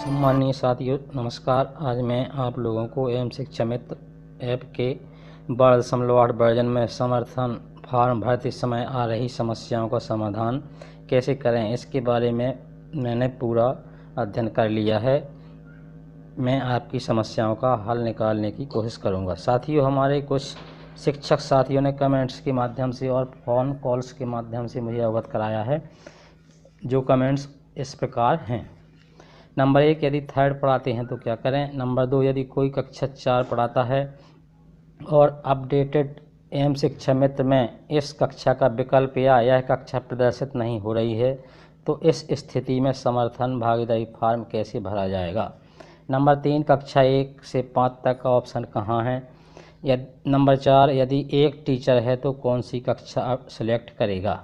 सम्मानीय साथियों नमस्कार। आज मैं आप लोगों को एवं शिक्षा मित्र ऐप के 12.8 वर्जन में समर्थन फॉर्म भरते समय आ रही समस्याओं का समाधान कैसे करें, इसके बारे में मैंने पूरा अध्ययन कर लिया है। मैं आपकी समस्याओं का हल निकालने की कोशिश करूंगा। साथियों, हमारे कुछ शिक्षक साथियों ने कमेंट्स के माध्यम से और फ़ोन कॉल्स के माध्यम से मुझे अवगत कराया है। जो कमेंट्स इस प्रकार हैं। नंबर 1, यदि थर्ड पढ़ाते हैं तो क्या करें। नंबर 2, यदि कोई कक्षा 4 पढ़ाता है और अपडेटेड एवं शिक्षा मित्र में इस कक्षा का विकल्प या यह कक्षा प्रदर्शित नहीं हो रही है तो इस स्थिति में समर्थन भागीदारी फॉर्म कैसे भरा जाएगा। नंबर 3, कक्षा 1 से 5 तक का ऑप्शन कहाँ है। नंबर 4, यदि एक टीचर है तो कौन सी कक्षा सेलेक्ट करेगा।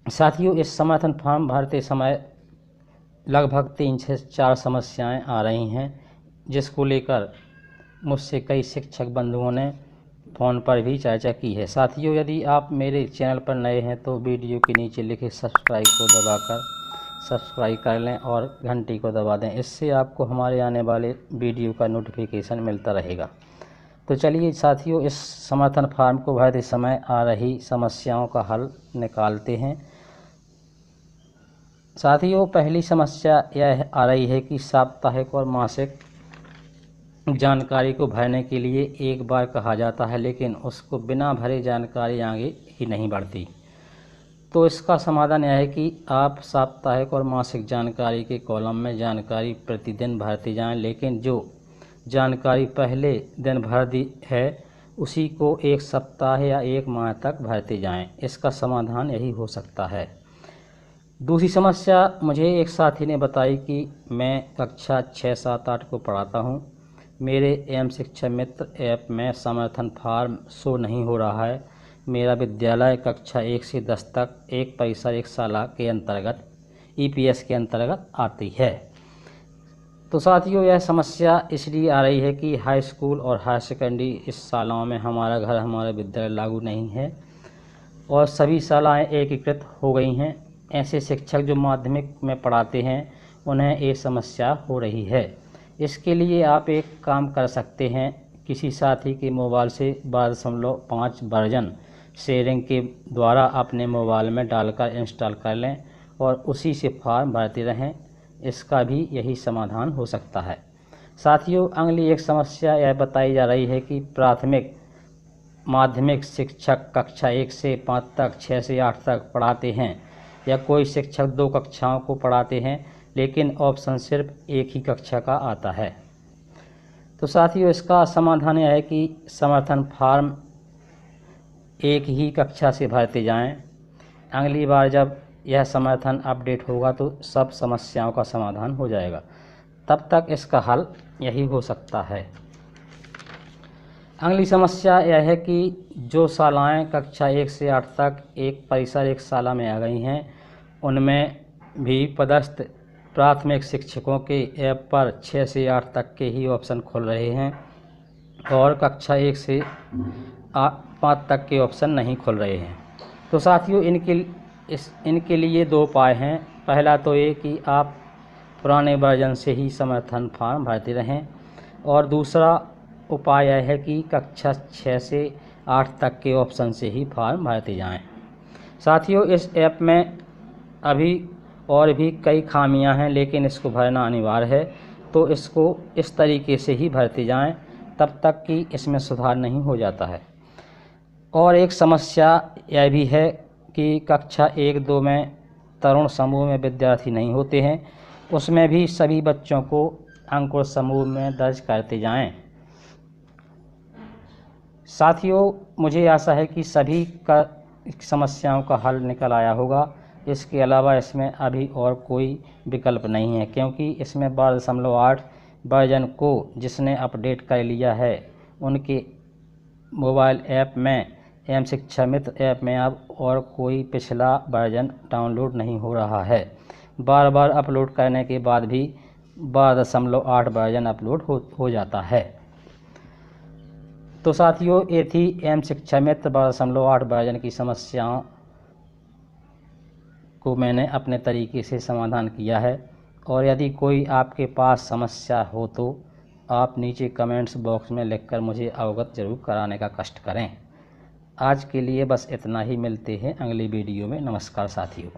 साथियों, इस समर्थन फॉर्म भरते समय लगभग 3 से 4 समस्याएं आ रही हैं, जिसको लेकर मुझसे कई शिक्षक बंधुओं ने फ़ोन पर भी चर्चा की है। साथियों, यदि आप मेरे चैनल पर नए हैं तो वीडियो के नीचे लिखे सब्सक्राइब को दबाकर सब्सक्राइब कर लें और घंटी को दबा दें। इससे आपको हमारे आने वाले वीडियो का नोटिफिकेशन मिलता रहेगा। तो चलिए साथियों, इस समर्थन फॉर्म को भरते समय आ रही समस्याओं का हल निकालते हैं। साथियों, पहली समस्या यह आ रही है कि साप्ताहिक और मासिक जानकारी को भरने के लिए एक बार कहा जाता है, लेकिन उसको बिना भरे जानकारी आगे ही नहीं बढ़ती। तो इसका समाधान यह है कि आप साप्ताहिक और मासिक जानकारी के कॉलम में जानकारी प्रतिदिन भरते जाएं, लेकिन जो जानकारी पहले दिन भर दी है उसी को एक सप्ताह या एक माह तक भरते जाएं। इसका समाधान यही हो सकता है। दूसरी समस्या मुझे एक साथी ने बताई कि मैं कक्षा 6, 7, 8 को पढ़ाता हूं। मेरे एवं शिक्षा मित्र ऐप में समर्थन फॉर्म शो नहीं हो रहा है। मेरा विद्यालय कक्षा 1 से 10 तक एक परिसर एक शाला के अंतर्गत EPS के अंतर्गत आती है। तो साथियों, यह समस्या इसलिए आ रही है कि हाई स्कूल और हायर सेकेंडरी इस शालाओं में हमारा घर हमारा विद्यालय लागू नहीं है और सभी शालाएँ एकीकृत हो गई हैं। ऐसे शिक्षक जो माध्यमिक में पढ़ाते हैं उन्हें ये समस्या हो रही है। इसके लिए आप एक काम कर सकते हैं, किसी साथी के मोबाइल से 12.5 वर्जन शेयरिंग के द्वारा अपने मोबाइल में डालकर इंस्टॉल कर लें और उसी से फॉर्म भरते रहें। इसका भी यही समाधान हो सकता है। साथियों, अगली एक समस्या यह बताई जा रही है कि प्राथमिक माध्यमिक शिक्षक कक्षा 1 से 5 तक 6 से 8 तक पढ़ाते हैं या कोई शिक्षक 2 कक्षाओं को पढ़ाते हैं, लेकिन ऑप्शन सिर्फ एक ही कक्षा का आता है। तो साथियों, इसका समाधान यह है कि समर्थन फॉर्म एक ही कक्षा से भरते जाएं। अगली बार जब यह समर्थन अपडेट होगा तो सब समस्याओं का समाधान हो जाएगा। तब तक इसका हल यही हो सकता है। अगली समस्या यह है कि जो शालाएँ कक्षा 1 से 8 तक एक परिसर एक शाला में आ गई हैं, उनमें भी पदस्थ प्राथमिक शिक्षकों के ऐप पर 6 से 8 तक के ही ऑप्शन खुल रहे हैं और कक्षा 1 से 5 तक के ऑप्शन नहीं खुल रहे हैं। तो साथियों, इनके लिए 2 उपाय हैं। पहला तो ये कि आप पुराने वर्जन से ही समर्थन फॉर्म भरते रहें और दूसरा उपाय यह है कि कक्षा 6 से 8 तक के ऑप्शन से ही फॉर्म भरते जाएं। साथियों, इस ऐप में अभी और भी कई खामियां हैं, लेकिन इसको भरना अनिवार्य है। तो इसको इस तरीके से ही भरते जाएं तब तक कि इसमें सुधार नहीं हो जाता है। और एक समस्या यह भी है कि कक्षा 1, 2 में तरुण समूह में विद्यार्थी नहीं होते हैं, उसमें भी सभी बच्चों को अंकुर समूह में दर्ज करते जाएं। साथियों, मुझे आशा है कि सभी का समस्याओं का हल निकल आया होगा। इसके अलावा इसमें अभी और कोई विकल्प नहीं है, क्योंकि इसमें 12.8 वर्जन को जिसने अपडेट कर लिया है उनके मोबाइल ऐप में एवं शिक्षा मित्र ऐप में अब और कोई पिछला वर्जन डाउनलोड नहीं हो रहा है। बार बार अपलोड करने के बाद भी 12.8 वर्जन अपलोड हो जाता है। तो साथियों, ये थी एवं शिक्षा मित्र 12.8 वर्जन की समस्याओं को मैंने अपने तरीके से समाधान किया है। और यदि कोई आपके पास समस्या हो तो आप नीचे कमेंट्स बॉक्स में लिखकर मुझे अवगत ज़रूर कराने का कष्ट करें। आज के लिए बस इतना ही, मिलते हैं अगली वीडियो में। नमस्कार साथियों।